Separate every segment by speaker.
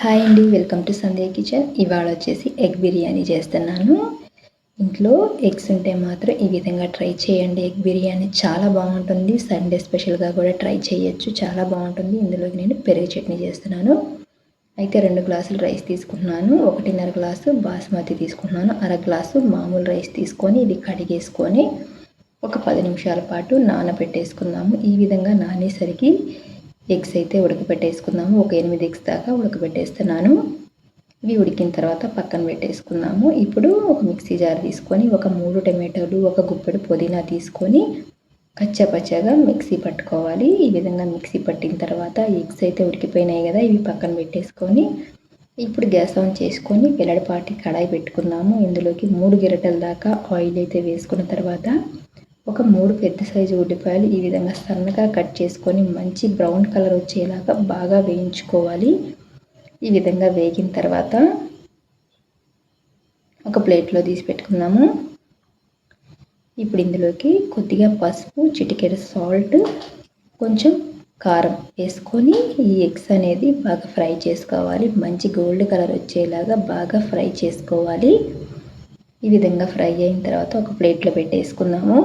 Speaker 1: Hi అండి, welcome to Sandhya kitchen. ఇవాళ వచ్చేసి ఎగ్ బిర్యానీ చేస్తున్నాను. ఇంట్లో ఎగ్స్ ఉంటే మాత్రం ఈ విధంగా ట్రై చేయండి. ఎగ్ బిర్యానీ చాలా బాగుంటుంది. సండే స్పెషల్గా కూడా ట్రై చేయొచ్చు, చాలా బాగుంటుంది. ఇందులోకి నేను పెరుగు చట్నీ చేస్తున్నాను. అయితే 2 గ్లాసులు రైస్ తీసుకున్నాను, 1.5 గ్లాసు బాస్మతి తీసుకున్నాను, అర గ్లాసు మామూలు రైస్ తీసుకొని ఇది కడిగేసుకొని ఒక 10 నిమిషాల పాటు నానబెట్టేసుకుందాము. ఈ విధంగా నానేసరికి ఎగ్స్ అయితే ఉడకబెట్టేసుకుందాము. ఒక 8 ఎగ్స్ దాకా ఉడకబెట్టేస్తున్నాను. ఇవి ఉడికిన తర్వాత పక్కన పెట్టేసుకుందాము. ఇప్పుడు ఒక మిక్సీ జార్ తీసుకొని ఒక 3 టమాటాలు, ఒక గుప్పెడు పుదీనా తీసుకొని కచ్చాపచ్చాగా మిక్సీ పట్టుకోవాలి. ఈ విధంగా మిక్సీ పట్టిన తర్వాత ఎగ్స్ అయితే ఉడికిపోయినాయి కదా, ఇవి పక్కన పెట్టేసుకొని ఇప్పుడు గ్యాస్ ఆన్ చేసుకొని వెల్లడిపాటి కడాయి పెట్టుకుందాము. ఇందులోకి 3 గరిటెల దాకా ఆయిల్ అయితే వేసుకున్న తర్వాత ఒక 3 పెద్ద సైజు ఉల్లిపాయలు ఈ విధంగా సన్నగా కట్ చేసుకొని మంచి బ్రౌన్ కలర్ వచ్చేలాగా బాగా వేయించుకోవాలి. ఈ విధంగా వేగిన తర్వాత ఒక ప్లేట్లో తీసి పెట్టుకుందాము. ఇప్పుడు ఇందులోకి కొద్దిగా పసుపు, చిటికెడు సాల్ట్, కొంచెం కారం వేసుకొని ఈ ఎగ్స్ అనేది బాగా ఫ్రై చేసుకోవాలి. మంచి గోల్డ్ కలర్ వచ్చేలాగా బాగా ఫ్రై చేసుకోవాలి. ఈ విధంగా ఫ్రై అయిన తర్వాత ఒక ప్లేట్లో పెట్టేసుకుందాము.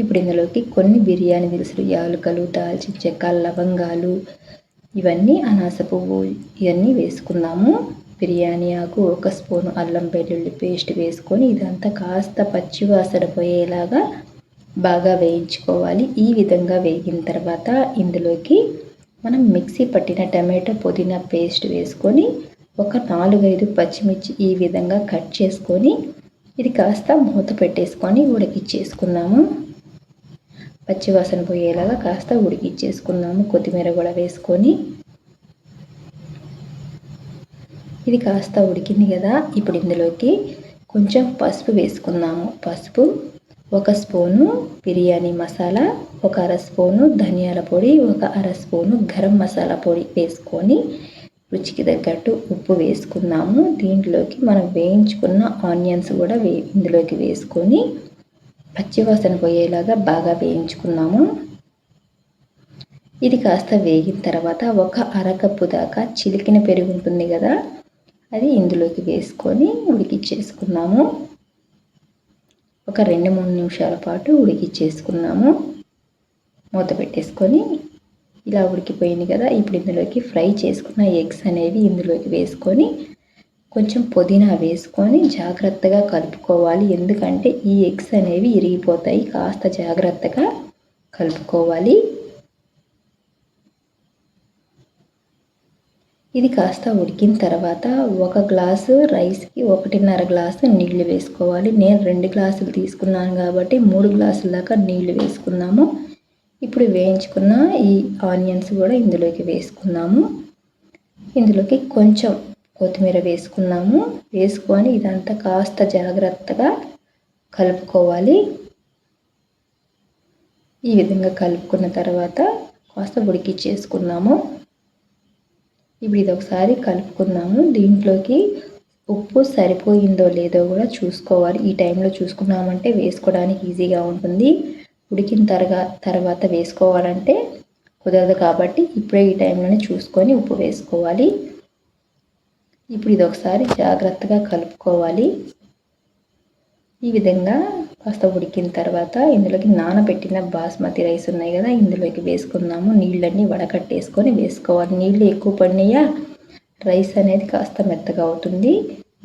Speaker 1: ఇప్పుడు ఇందులోకి కొన్ని బిర్యానీ దినుసులు, యాలకులు, దాల్చిన చెక్క, లవంగాలు, ఇవన్నీ అనాస పువ్వు ఇవన్నీ వేసుకుందాము. బిర్యానీ ఆకు, 1 స్పూను అల్లం వెల్లుల్లి పేస్ట్ వేసుకొని ఇదంతా కాస్త పచ్చివాసన పోయేలాగా బాగా వేయించుకోవాలి. ఈ విధంగా వేగిన తర్వాత ఇందులోకి మనం మిక్సీ పట్టిన టమాటో పుదీనా పేస్ట్ వేసుకొని ఒక 4-5 పచ్చిమిర్చి ఈ విధంగా కట్ చేసుకొని ఇది కాస్త మూత పెట్టేసుకొని ఉడికిచ్చేసుకుందాము. పచ్చివాసన పోయేలాగా కాస్త ఉడికిచ్చేసుకుందాము. కొత్తిమీర కూడా వేసుకొని ఇది కాస్త ఉడికింది కదా, ఇప్పుడు ఇందులోకి కొంచెం పసుపు వేసుకుందాము. పసుపు, 1 స్పూను బిర్యానీ మసాలా, ఒక అర స్పూను ధనియాల పొడి, ఒక అర స్పూను గరం మసాలా పొడి వేసుకొని రుచికి తగ్గట్టు ఉప్పు వేసుకుందాము. దీంట్లోకి మనం వేయించుకున్న ఆనియన్స్ కూడా ఇందులోకి వేసుకొని పచ్చివాసన పోయేలాగా బాగా వేయించుకున్నాము. ఇది కాస్త వేగిన తర్వాత ఒక అరకప్పు దాకా చిలికిన పెరుగు ఉంటుంది కదా, అది ఇందులోకి వేసుకొని ఉడికిచ్చేసుకున్నాము. ఒక 2-3 నిమిషాల పాటు ఉడికిచ్చేసుకున్నాము. మూత పెట్టేసుకొని ఇలా ఉడికిపోయింది కదా, ఇప్పుడు ఇందులోకి ఫ్రై చేసుకున్న ఎగ్స్ అనేవి ఇందులోకి వేసుకొని కొంచెం పుదీనా వేసుకొని జాగ్రత్తగా కలుపుకోవాలి. ఎందుకంటే ఈ ఎగ్స్ అనేవి ఇరిగిపోతాయి, కాస్త జాగ్రత్తగా కలుపుకోవాలి. ఇది కాస్త ఉడికిన తర్వాత 1 గ్లాసు రైస్కి 1.5 గ్లాసు నీళ్లు వేసుకోవాలి. నేను 2 గ్లాసులు తీసుకున్నాను కాబట్టి 3 గ్లాసుల దాకా నీళ్లు వేసుకున్నాము. ఇప్పుడు వేయించుకున్న ఈ ఆనియన్స్ కూడా ఇందులోకి వేసుకున్నాము. ఇందులోకి కొంచెం కొత్తిమీర వేసుకున్నాము. వేసుకొని ఇదంతా కాస్త జాగ్రత్తగా కలుపుకోవాలి. ఈ విధంగా కలుపుకున్న తర్వాత కాస్త ఉడికిచ్చేసుకున్నాము. ఇప్పుడు ఇది ఒకసారి కలుపుకుందాము. దీంట్లోకి ఉప్పు సరిపోయిందో లేదో కూడా చూసుకోవాలి. ఈ టైంలో చూసుకున్నామంటే వేసుకోవడానికి ఈజీగా ఉంటుంది. ఉడికిన తర్వాత వేసుకోవాలంటే కుదరదు కాబట్టి ఇప్పుడే ఈ టైంలోనే చూసుకొని ఉప్పు వేసుకోవాలి. ఇప్పుడు ఇది ఒకసారి జాగ్రత్తగా కలుపుకోవాలి. ఈ విధంగా కాస్త ఉడికిన తర్వాత ఇందులోకి నానబెట్టిన బాస్మతి రైస్ ఉన్నాయి కదా, ఇందులోకి వేసుకుందాము. నీళ్ళన్నీ వడకట్టేసుకొని వేసుకోవాలి. నీళ్ళు ఎక్కువ పడినాయా రైస్ అనేది కాస్త మెత్తగా అవుతుంది.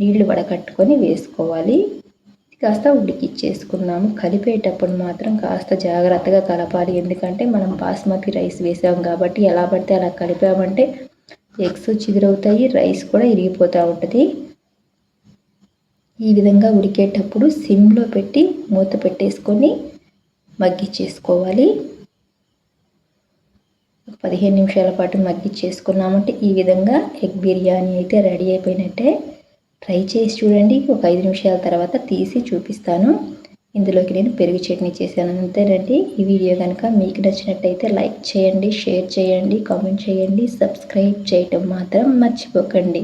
Speaker 1: నీళ్లు వడకట్టుకొని వేసుకోవాలి. కాస్త ఉడికిచ్చేసుకున్నాము. కలిపేటప్పుడు మాత్రం కాస్త జాగ్రత్తగా కలపాలి. ఎందుకంటే మనం బాస్మతి రైస్ వేసాం కాబట్టి ఎలా పడితే అలా కలిపామంటే ఎగ్స్ చిదురవుతాయి, రైస్ కూడా ఇరిగిపోతూ ఉంటుంది. ఈ విధంగా ఉడికేటప్పుడు సిమ్లో పెట్టి మూత పెట్టేసుకొని మగ్గిచ్చేసుకోవాలి. 15 నిమిషాల పాటు మగ్గిచ్చేసుకున్నామంటే ఈ విధంగా ఎగ్ బిర్యానీ అయితే రెడీ అయిపోయినట్టే. ట్రై చేసి చూడండి. ఒక 5 నిమిషాల తర్వాత తీసి చూపిస్తాను. ఇందులోకి నేను పెరుగు చట్నీ చేశాను, అంతేనండి. ఈ వీడియో కనుక మీకు నచ్చినట్టయితే లైక్ చేయండి, షేర్ చేయండి, కామెంట్ చేయండి, సబ్స్క్రైబ్ చేయటం మాత్రం మర్చిపోకండి.